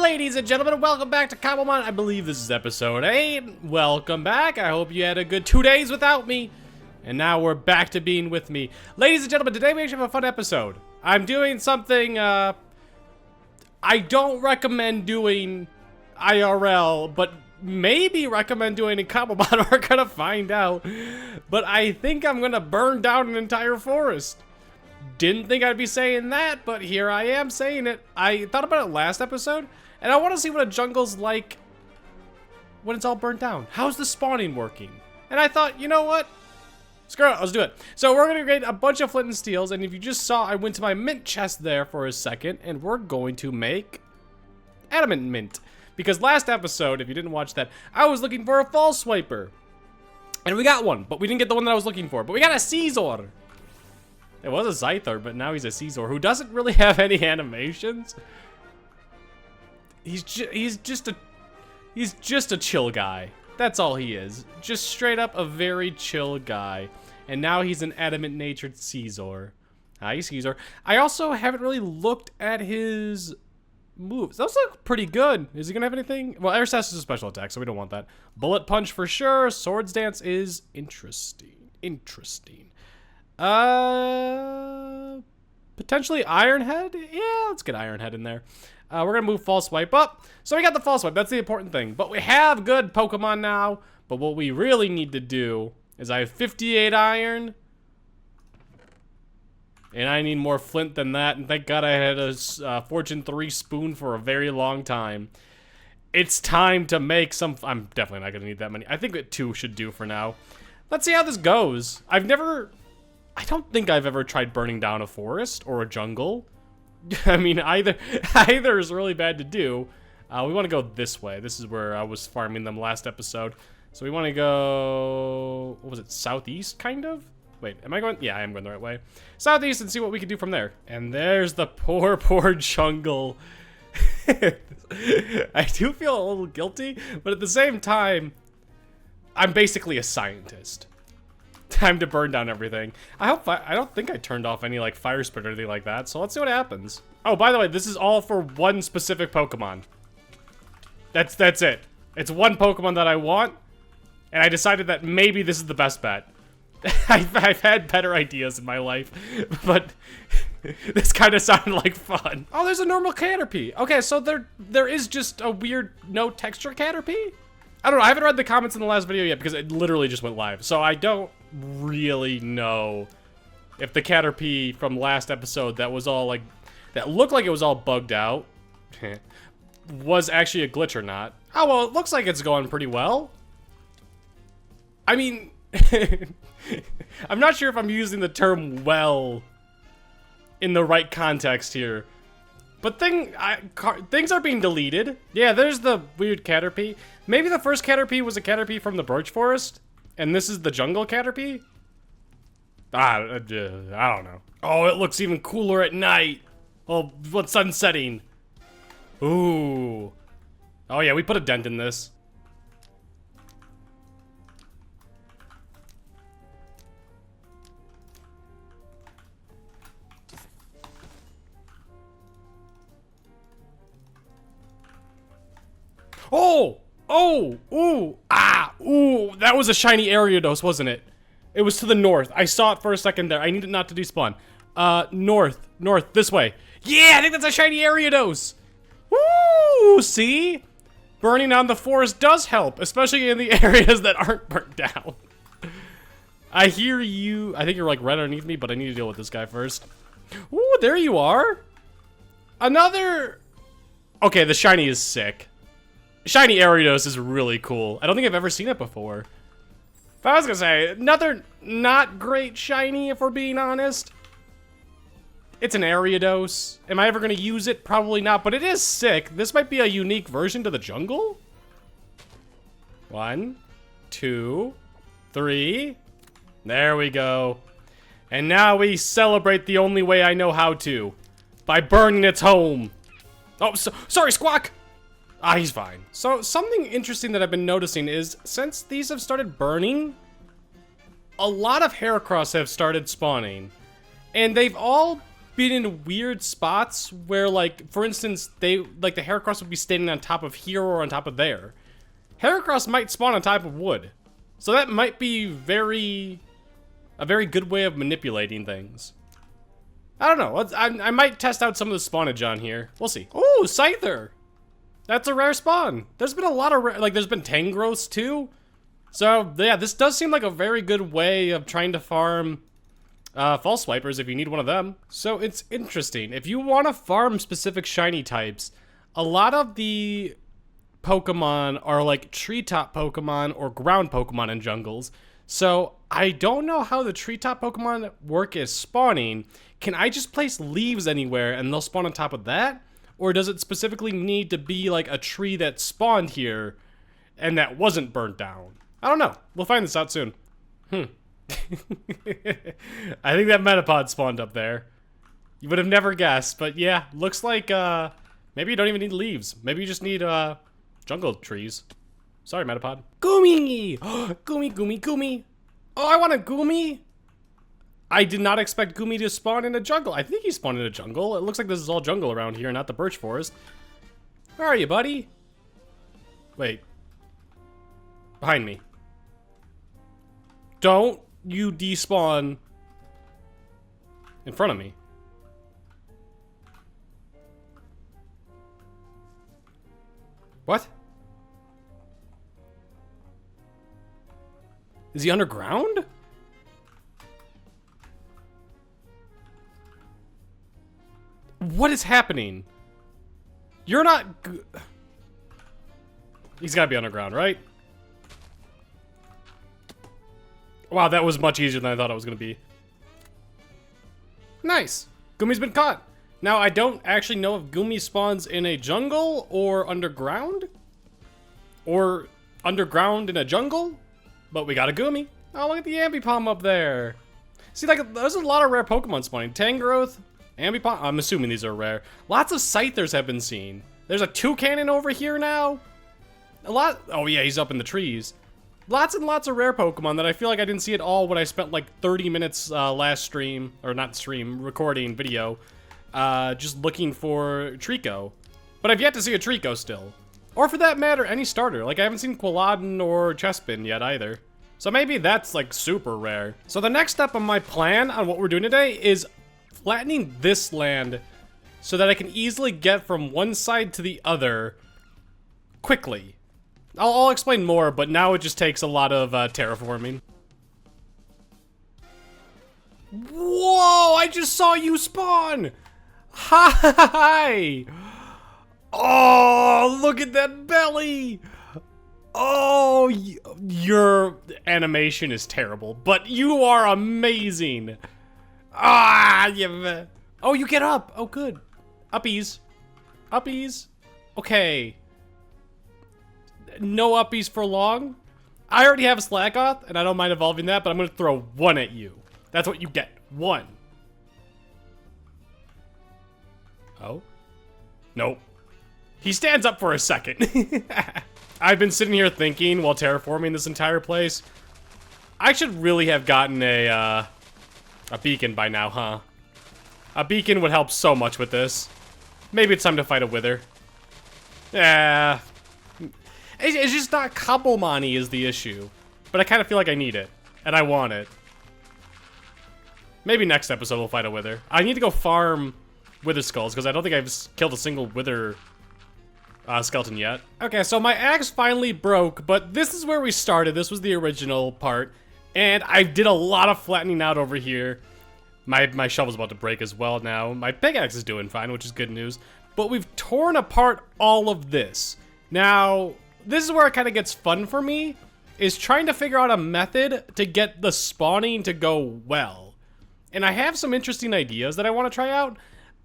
ladies and gentlemen, welcome back to Cobblemon. I believe this is episode 8. Welcome back. I hope you had a good 2 days without me. And now we're back to being with me. Ladies and gentlemen, today we actually have a fun episode. I'm doing something, I don't recommend doing IRL, but maybe recommend doing in Cobblemon. We're gonna find out. But I think I'm gonna burn down an entire forest. Didn't think I'd be saying that, but here I am saying it. I thought about it last episode, and I want to see what a jungle's like when it's all burnt down. How's the spawning working? And I thought, you know what? Screw it, let's do it. So we're going to create a bunch of flint and steels, and if you just saw, I went to my mint chest there for a second, and we're going to make adamant mint. Because last episode, if you didn't watch that, I was looking for a false swiper. And we got one, but we didn't get the one that I was looking for. But we got a Caesar. It was a Zythor, but now he's a Caesar who doesn't really have any animations. He's just a chill guy. That's all he is. Just straight up a very chill guy. And now he's an adamant-natured Caesar. Hi, Caesar. I also haven't really looked at his moves. Those look pretty good. Is he gonna have anything? Well, Air Sash is a special attack, so we don't want that. Bullet Punch for sure. Swords Dance is interesting. Potentially Iron Head? Yeah, let's get Iron Head in there. We're gonna move False Swipe up. So we got the False Swipe, that's the important thing. But we have good Pokemon now. But what we really need to do is I have 58 iron. And I need more flint than that. And thank God I had a Fortune 3 spoon for a very long time. It's time to make some... I'm definitely not gonna need that many. I think that 2 should do for now. Let's see how this goes. I don't think I've ever tried burning down a forest or a jungle. I mean, either is really bad to do. We want to go this way. This is where I was farming them last episode. So we want to go, what was it, southeast, kind of? Wait, am I going? Yeah, I am going the right way. Southeast and see what we can do from there. And there's the poor jungle. I do feel a little guilty, but at the same time, I'm basically a scientist. Time to burn down everything. I don't think I turned off any like fire spit or anything like that, so let's see what happens. Oh, by the way, this is all for one specific Pokemon. That's it. It's one Pokemon that I want, and I decided that maybe this is the best bet. I've had better ideas in my life, but this kind of sounded like fun. Oh, there's a normal Caterpie. Okay, so there is just a weird no texture Caterpie? I don't know, I haven't read the comments in the last video yet because it literally just went live. So I don't really know if the Caterpie from last episode that was all like, that looked like it was all bugged out, was actually a glitch or not. Oh, well, it looks like it's going pretty well. I mean, I'm not sure if I'm using the term well in the right context here. But things are being deleted. Yeah, there's the weird Caterpie. Maybe the first Caterpie was a Caterpie from the Birch Forest, and this is the jungle Caterpie? I don't know. Oh, it looks even cooler at night. Oh, what's sunsetting? Ooh. Oh yeah, we put a dent in this. Oh! Oh! Ooh! Ah! Ooh! That was a shiny Ariados, wasn't it? It was to the north. I saw it for a second there. I need it not to despawn. North. North. This way. Yeah! I think that's a shiny Ariados! Woo! See? Burning down the forest does help, especially in the areas that aren't burnt down. I hear you. I think you're like right underneath me, but I need to deal with this guy first. Ooh, there you are. Another... Okay, the shiny is sick. Shiny Ariados is really cool. I don't think I've ever seen it before. But I was gonna say, another not great shiny, if we're being honest. It's an Ariados. Am I ever gonna use it? Probably not, but it is sick. This might be a unique version to the jungle. 1, 2, 3. There we go. And now we celebrate the only way I know how to. By burning its home. Oh, sorry, Squawk! Ah, he's fine. So, something interesting that I've been noticing is, since these have started burning, a lot of Heracross have started spawning. And they've all been in weird spots where, like, for instance, the Heracross would be standing on top of here or on top of there. Heracross might spawn on top of wood. So that might be a very good way of manipulating things. I don't know. I might test out some of the spawnage on here. We'll see. Oh, Scyther. That's a rare spawn. There's been a lot of like, there's been Tangrowths too. So yeah, this does seem like a very good way of trying to farm False Swipers if you need one of them. So it's interesting. If you want to farm specific shiny types, a lot of the Pokemon are like treetop Pokemon or ground Pokemon in jungles. So I don't know how the treetop Pokemon work as spawning. Can I just place leaves anywhere and they'll spawn on top of that? Or does it specifically need to be like a tree that spawned here and that wasn't burnt down? I don't know. We'll find this out soon. I think that Metapod spawned up there. You would have never guessed, but yeah, looks like maybe you don't even need leaves. Maybe you just need jungle trees. Sorry, Metapod. Goomy! Goomy, Goomy, Goomy. Oh, I want a Goomy. I did not expect Goomy to spawn in a jungle. I think he spawned in a jungle. It looks like this is all jungle around here, not the birch forest. Where are you, buddy? Wait. Behind me. Don't you despawn in front of me. What? Is he underground? What is happening? You're not... He's gotta be underground, right? Wow, that was much easier than I thought it was gonna be. Nice! Goomy's been caught! Now, I don't actually know if Goomy spawns in a jungle or underground. Or underground in a jungle. But we got a Goomy. Oh, look at the Ambipom up there. See, like, there's a lot of rare Pokemon spawning. Tangrowth, Ambipom. I'm assuming these are rare. Lots of Scythers have been seen. There's a Toucannon over here now. A lot. Oh, yeah, he's up in the trees. Lots and lots of rare Pokemon that I feel like I didn't see at all when I spent like 30 minutes last stream, or not stream, recording video, just looking for Trico. But I've yet to see a Trico still. Or for that matter, any starter. Like, I haven't seen Quilladin or Chespin yet either. So maybe that's like super rare. So the next step on my plan on what we're doing today is flattening this land so that I can easily get from one side to the other quickly. I'll explain more, but now it just takes a lot of terraforming. Whoa, I just saw you spawn! Hi! Oh, look at that belly! Oh, your animation is terrible, but you are amazing! Ah, yeah. Oh, you get up! Oh, good. Uppies. Uppies. Okay. No uppies for long. I already have a Slackoth, and I don't mind evolving that, but I'm gonna throw one at you. That's what you get. One. Oh? Nope. He stands up for a second. I've been sitting here thinking while terraforming this entire place. I should really have gotten a beacon by now, huh? A beacon would help so much with this. Maybe it's time to fight a Wither. Yeah. It's just not Cobblemon-y is the issue. But I kind of feel like I need it. And I want it. Maybe next episode we'll fight a Wither. I need to go farm Wither Skulls, because I don't think I've killed a single Wither skeleton yet. Okay, so my axe finally broke, but this is where we started. This was the original part. And I did a lot of flattening out over here. My shovel's about to break as well now. My pickaxe is doing fine, which is good news. But we've torn apart all of this. Now, this is where it kind of gets fun for me, is trying to figure out a method to get the spawning to go well. And I have some interesting ideas that I want to try out.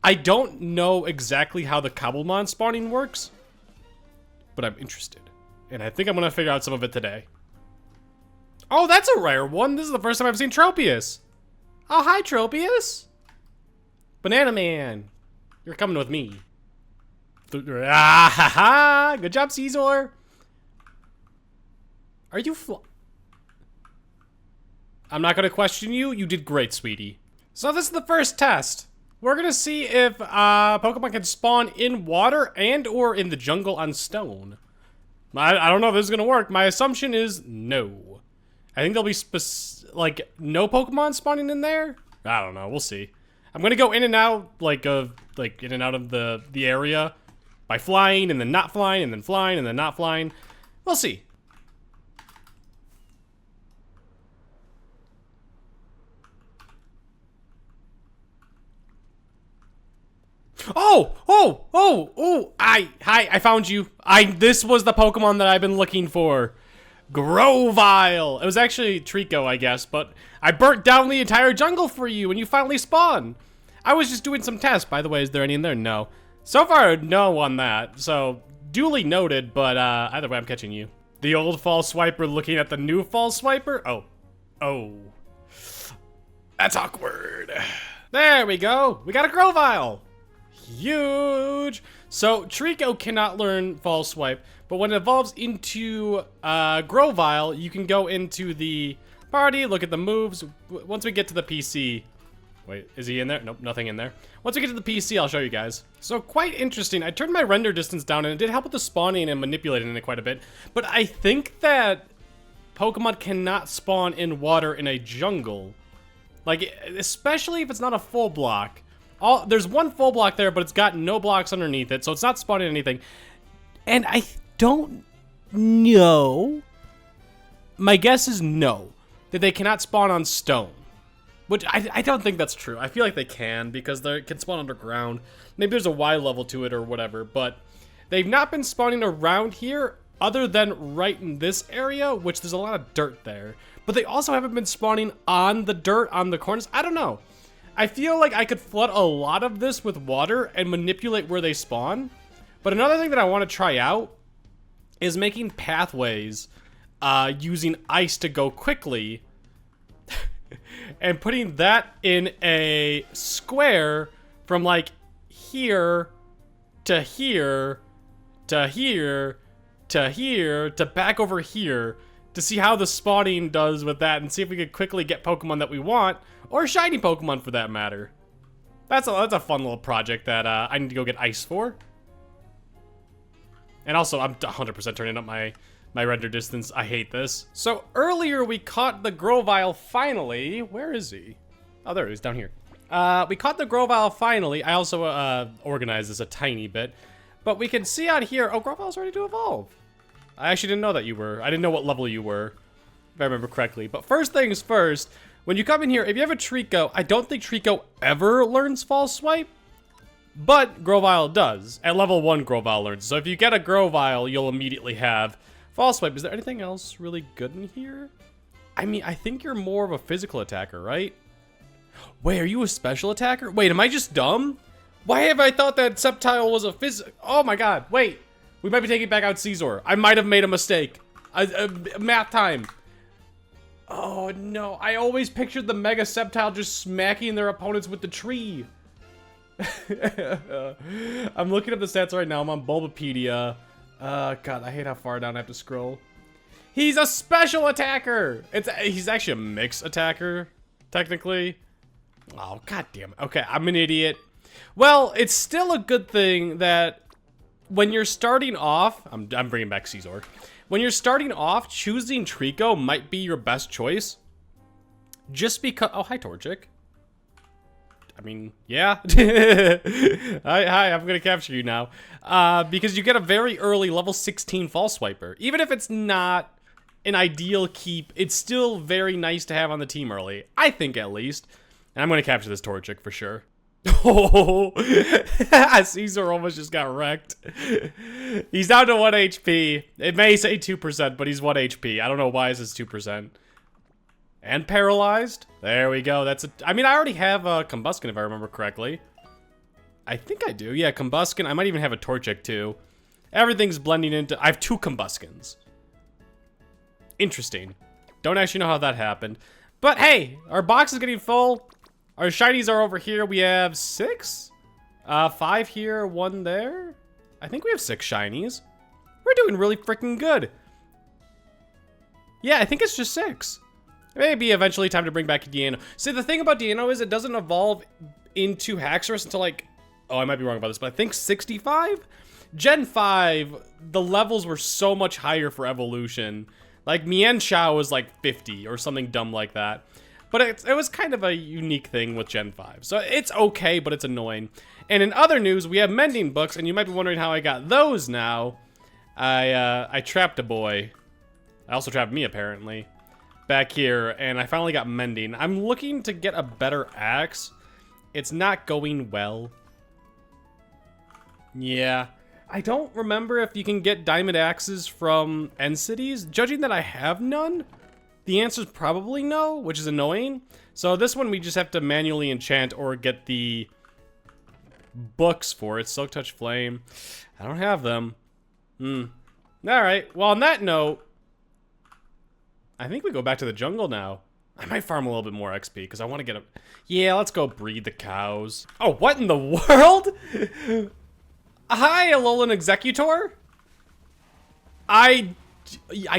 I don't know exactly how the Cobblemon spawning works, but I'm interested. And I think I'm going to figure out some of it today. Oh, that's a rare one. This is the first time I've seen Tropius. Oh, hi, Tropius. Banana Man. You're coming with me. Ah, ha, ha. Good job, Caesar. Are you I'm not going to question you. You did great, sweetie. So this is the first test. We're gonna see if Pokemon can spawn in water and or in the jungle on stone. I don't know if this is gonna work. My assumption is no. I think there'll be like no Pokemon spawning in there. I don't know. We'll see. I'm gonna go in and out like in and out of the area by flying and then not flying and then flying and then not flying. We'll see. Hi, I found you. This was the Pokemon that I've been looking for. Grovyle. It was actually Trico, I guess, but I burnt down the entire jungle for you and you finally spawned. I was just doing some tests. By the way, is there any in there? No. So far, no on that. So, duly noted, but either way, I'm catching you. The old Fall Swiper looking at the new Fall Swiper? Oh. That's awkward. There we go. We got a Grovyle. Huge. So Trico cannot learn False Swipe, but when it evolves into Grovyle, you can go into the party, look at the moves. Once we get to the PC, wait, is he in there? Nope, nothing in there. Once we get to the PC, I'll show you guys. So quite interesting. I turned my render distance down and it did help with the spawning and manipulating it quite a bit. But I think that Pokemon cannot spawn in water in a jungle. Like, especially if it's not a full block. There's one full block there, but it's got no blocks underneath it, so it's not spawning anything. And I don't know. My guess is no, that they cannot spawn on stone. Which I don't think that's true. I feel like they can, because they can spawn underground. Maybe there's a Y level to it or whatever, but they've not been spawning around here other than right in this area, which there's a lot of dirt there. But they also haven't been spawning on the dirt on the corners. I don't know. I feel like I could flood a lot of this with water and manipulate where they spawn. But another thing that I want to try out is making pathways using ice to go quickly and putting that in a square from like here to here to here to here to back over here to see how the spawning does with that and see if we could quickly get Pokemon that we want. Or shiny Pokemon, for that matter. That's a fun little project that I need to go get ice for. And also, I'm 100% turning up my render distance. I hate this. So earlier, we caught the Grovyle finally. Where is he? Oh, there he is, down here. We caught the Grovyle finally. I also organized this a tiny bit. But we can see out here, oh, Grovyle's ready to evolve. I actually didn't know that you were. I didn't know what level you were, if I remember correctly. But first things first, when you come in here, if you have a Trico, I don't think Trico ever learns False Swipe, but Grovyle does. At level 1, Grovyle learns. So if you get a Grovyle, you'll immediately have False Swipe. Is there anything else really good in here? I mean, I think you're more of a physical attacker, right? Wait, are you a special attacker? Wait, am I just dumb? Why have I thought that Sceptile was a Oh my god, wait. We might be taking back out Caesar. I might have made a mistake. Math time. Oh no, I always pictured the Mega Sceptile just smacking their opponents with the tree. I'm looking up the stats right now. I'm on Bulbapedia. God, I hate how far down I have to scroll. He's a special attacker! He's actually a mixed attacker, technically. Oh, god damn it. Okay, I'm an idiot. Well, it's still a good thing that when you're starting off, I'm bringing back Caesar. When you're starting off, choosing Trico might be your best choice. Just because, oh, hi Torchic. I mean, yeah. Hi, I'm gonna capture you now. Because you get a very early level 16 False Swiper. Even if it's not an ideal keep, it's still very nice to have on the team early. I think, at least. And I'm gonna capture this Torchic for sure. Oh, Caesar almost just got wrecked. He's down to 1 HP. It may say 2%, but he's 1 HP. I don't know why it says 2%. And paralyzed. There we go. I mean, I already have a Combuskin if I remember correctly. I think I do. Yeah, Combuskin. I might even have a Torchic too. Everything's blending into... I have 2 Combuskins. Interesting. Don't actually know how that happened. But hey, our box is getting full. Our shinies are over here. We have 6? 5 here, 1 there. I think we have 6 shinies. We're doing really freaking good. Yeah, I think it's just 6. Maybe eventually time to bring back Deano. See, the thing about Deano is it doesn't evolve into Haxorus until like, oh, I might be wrong about this, but I think 65? Gen 5, the levels were so much higher for evolution. Like, Mienshao was like 50 or something dumb like that. But it was kind of a unique thing with Gen 5. So it's okay, but it's annoying. And in other news, we have mending books, and you might be wondering how I got those now. I trapped a boy. I also trapped me, apparently. Back here, and I finally got mending. I'm looking to get a better axe. It's not going well. Yeah. I don't remember if you can get diamond axes from end cities. Judging that I have none, the answer is probably no, which is annoying. So this one we just have to manually enchant or get the books for it. Silk Touch Flame. I don't have them. Alright, well on that note, I think we go back to the jungle now. I might farm a little bit more XP because I want to get a... Yeah, let's go breed the cows. Oh, what in the world? Hi, Alolan Executor. I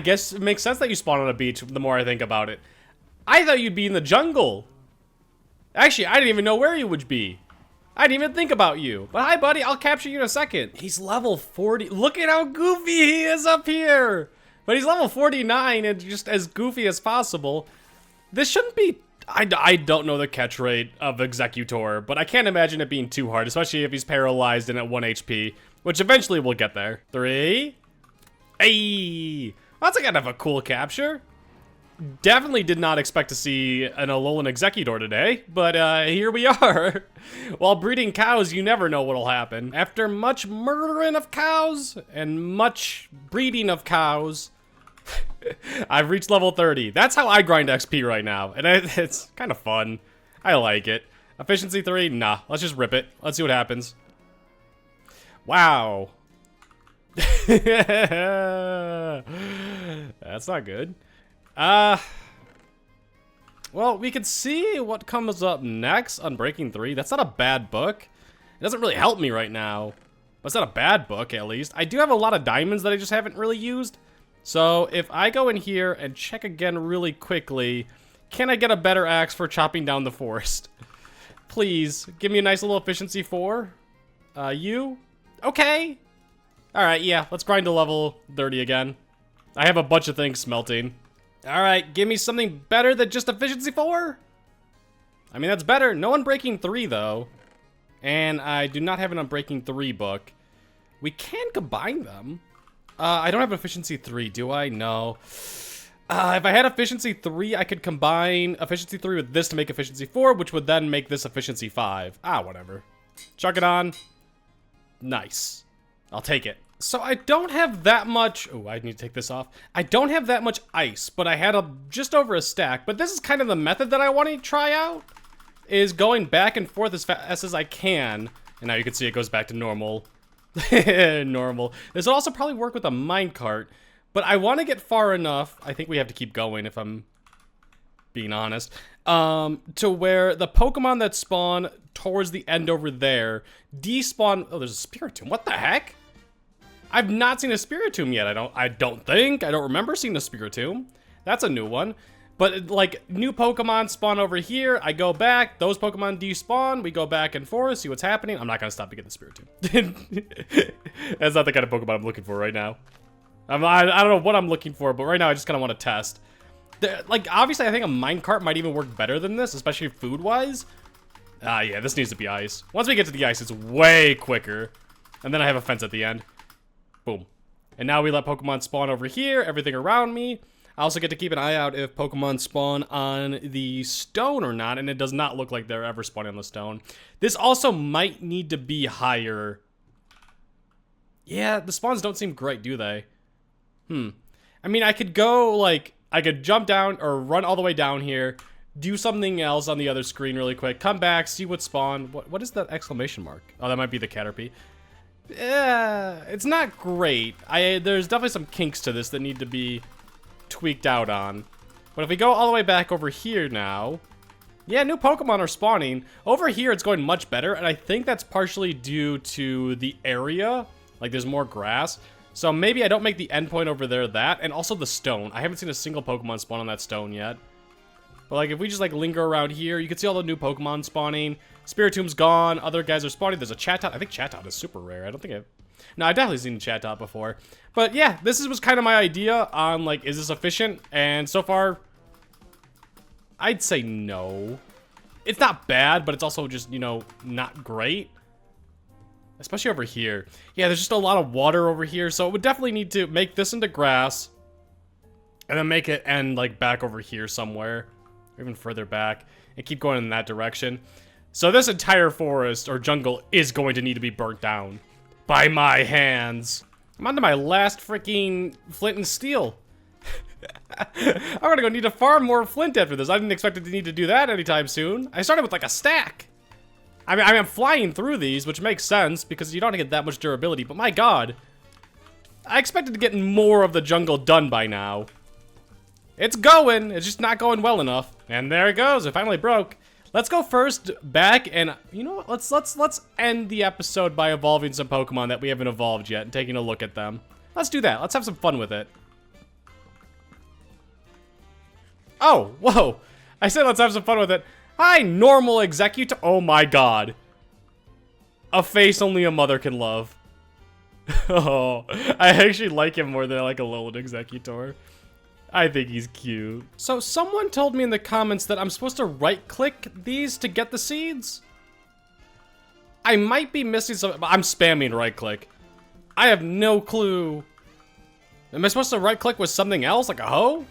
guess it makes sense that you spawn on a beach the more I think about it. I thought you'd be in the jungle. Actually, I didn't even know where you would be. I didn't even think about you. But hi, buddy. I'll capture you in a second. He's level 40. Look at how goofy he is up here. But he's level 49 and just as goofy as possible. This shouldn't be... I don't know the catch rate of Executor, but I can't imagine it being too hard, especially if he's paralyzed and at 1 HP, which eventually we'll get there. 3. Hey! That's kind of a cool capture. Definitely did not expect to see an Alolan Executor today, but here we are. While breeding cows, you never know what'll happen. After much murdering of cows and much breeding of cows, I've reached level 30. That's how I grind XP right now, and it's kind of fun. I like it. Efficiency 3? Nah, let's just rip it. Let's see what happens. Wow. That's not good. Well, we can see what comes up next on Breaking 3. That's not a bad book. It doesn't really help me right now, but it's not a bad book, at least. I do have a lot of diamonds that I just haven't really used. So if I go in here and check again really quickly, can I get a better axe for chopping down the forest? Please, give me a nice little efficiency 4. You? Okay. Alright, yeah, let's grind to level 30 again. I have a bunch of things smelting. Alright, give me something better than just efficiency 4? I mean, that's better. No Unbreaking 3, though. And I do not have an Unbreaking 3 book. We can combine them. I don't have efficiency 3, do I? No. If I had efficiency 3, I could combine efficiency 3 with this to make efficiency 4, which would then make this efficiency 5. Ah, whatever. Chuck it on. Nice. I'll take it. So I don't have that much... Oh, I need to take this off. I don't have that much ice, but I had just over a stack. But this is kind of the method that I want to try out, is going back and forth as fast as I can. And now you can see it goes back to normal. Normal. This will also probably work with a minecart, but I want to get far enough. I think we have to keep going if I'm being honest. To where the Pokemon that spawn towards the end over there despawn. Oh, there's a Spiritomb. What the heck? I've not seen a Spiritomb yet. I don't think. I don't remember seeing a Spiritomb. That's a new one. But, like, new Pokemon spawn over here, I go back, those Pokemon despawn, we go back and forth, see what's happening. I'm not gonna stop to get the Spiritomb. That's not the kind of Pokemon I'm looking for right now. I don't know what I'm looking for, but right now I just kind of want to test. Like, obviously I think a minecart might even work better than this, especially food-wise. Yeah, this needs to be ice. Once we get to the ice, it's way quicker. And then I have a fence at the end. Boom. And now we let Pokemon spawn over here, everything around me. I also get to keep an eye out if Pokemon spawn on the stone or not, and it does not look like they're ever spawning on the stone. This also might need to be higher. Yeah, the spawns don't seem great, do they? I mean, I could go, like, I could jump down or run all the way down here, do something else on the other screen really quick, come back, see what spawned. What is that exclamation mark? Oh, that might be the Caterpie. Yeah, it's not great. There's definitely some kinks to this that need to be tweaked out on. But if we go all the way back over here now, yeah, new Pokemon are spawning. Over here, it's going much better, and I think that's partially due to the area. Like, there's more grass. So maybe I don't make the endpoint over there that, and also the stone. I haven't seen a single Pokemon spawn on that stone yet. But like if we just like linger around here, you can see all the new Pokemon spawning. Spiritom's gone. Other guys are spawning. There's a Chatot. I think Chatot is super rare. I don't think I've... No, I've definitely seen Chatot before. But yeah, was kind of my idea on like, is this efficient? And so far, I'd say no. It's not bad, but it's also just, you know, not great. Especially over here. Yeah, there's just a lot of water over here, so it would definitely need to make this into grass. And then make it end, like, back over here somewhere. Or even further back. And keep going in that direction. So this entire forest, or jungle, is going to need to be burnt down. By my hands. I'm on to my last freaking flint and steel. I'm gonna go need to farm more flint after this. I didn't expect it to need to do that anytime soon. I started with, like, a stack. I mean, I'm flying through these, which makes sense, because you don't get that much durability. But my god. I expected to get more of the jungle done by now. It's going, it's just not going well enough. And there it goes, it finally broke. Let's go first back and, you know what, let's end the episode by evolving some Pokemon that we haven't evolved yet and taking a look at them. Let's do that, let's have some fun with it. Oh, whoa, I said let's have some fun with it. Hi, normal Executor, oh my god. A face only a mother can love. Oh, I actually like him more than I like a Alolan Executor. I think he's cute. So someone told me in the comments that I'm supposed to right-click these to get the seeds? I might be missing some, I'm spamming right-click. I have no clue. Am I supposed to right-click with something else, like a hoe?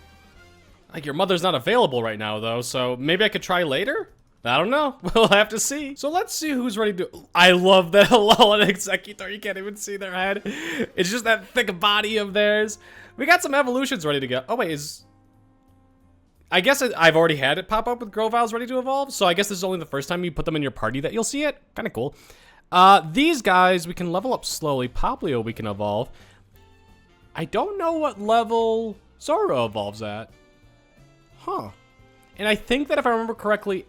Like, your mother's not available right now, though, so maybe I could try later? I don't know. We'll have to see. So let's see who's ready to... I love that Alolan Executor. You can't even see their head. It's just that thick body of theirs. We got some evolutions ready to go. Oh, wait, is... I guess I've already had it pop up with Grovyle's ready to evolve, so I guess this is only the first time you put them in your party that you'll see it. Kind of cool. These guys, we can level up slowly. Popplio we can evolve. I don't know what level Zoro evolves at. Huh. And I think that if I remember correctly,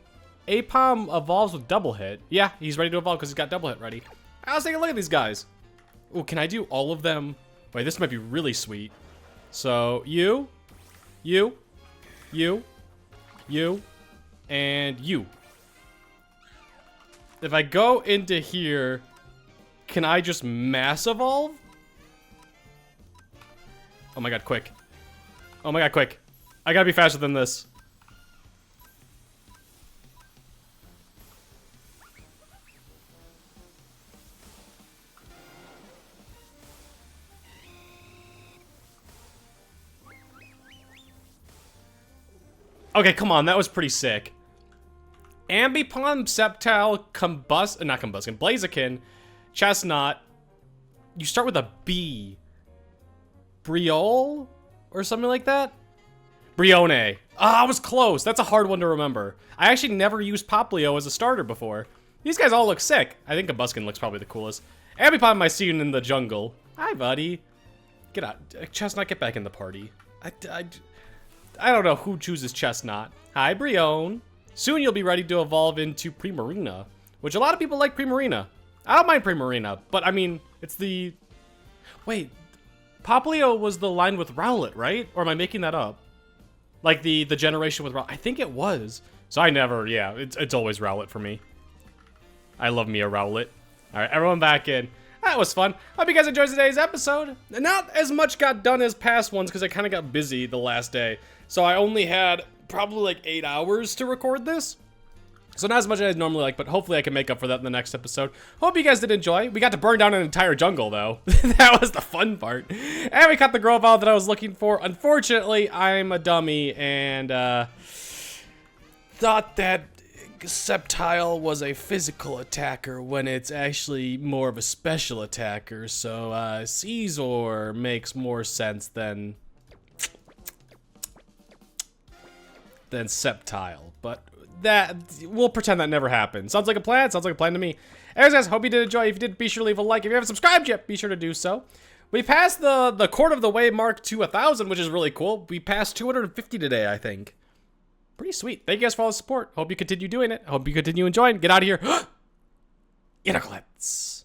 Apom evolves with double hit. Yeah, he's ready to evolve because he's got double hit ready. Let's take a look at these guys. Oh, can I do all of them? Wait, this might be really sweet. So, you, and you. If I go into here, can I just mass evolve? Oh my god, quick. Oh my god, quick. I gotta be faster than this. Okay, come on, that was pretty sick. Ambipom, Sceptile, not Combuskin, Blaziken, Chestnut. You start with a B. Briole? Or something like that? Brione. Ah, I was close. That's a hard one to remember. I actually never used Popplio as a starter before. These guys all look sick. I think Combuskin looks probably the coolest. Ambipom I seen in the jungle. Hi, buddy. Get out. Chestnut, get back in the party. I don't know who chooses Chestnut. Hi, Brione. Soon you'll be ready to evolve into Primarina, which a lot of people like Primarina. I don't mind Primarina, but I mean, it's the... Wait, Popplio was the line with Rowlet, right? Or am I making that up? Like the generation with Rowlet. I think it was. So I never, yeah, it's always Rowlet for me. I love me a Rowlet. All right, everyone back in. That was fun. Hope you guys enjoyed today's episode. Not as much got done as past ones because I kind of got busy the last day. So I only had probably like 8 hours to record this. So not as much as I'd normally like, but hopefully I can make up for that in the next episode. Hope you guys did enjoy. We got to burn down an entire jungle though. That was the fun part. And we caught the Grovyle that I was looking for. Unfortunately, I'm a dummy and thought that Sceptile was a physical attacker when it's actually more of a special attacker. So Caesar makes more sense than Sceptile, but that we'll pretend that never happened. Sounds like a plan. Sounds like a plan to me. Anyways, guys, hope you did enjoy. If you did, be sure to leave a like. If you haven't subscribed yet, be sure to do so. We passed the quarter of the way mark to 1,000, which is really cool. We passed 250 today, I think. Pretty sweet. Thank you guys for all the support. Hope you continue doing it. Hope you continue enjoying. Get out of here. Interclets.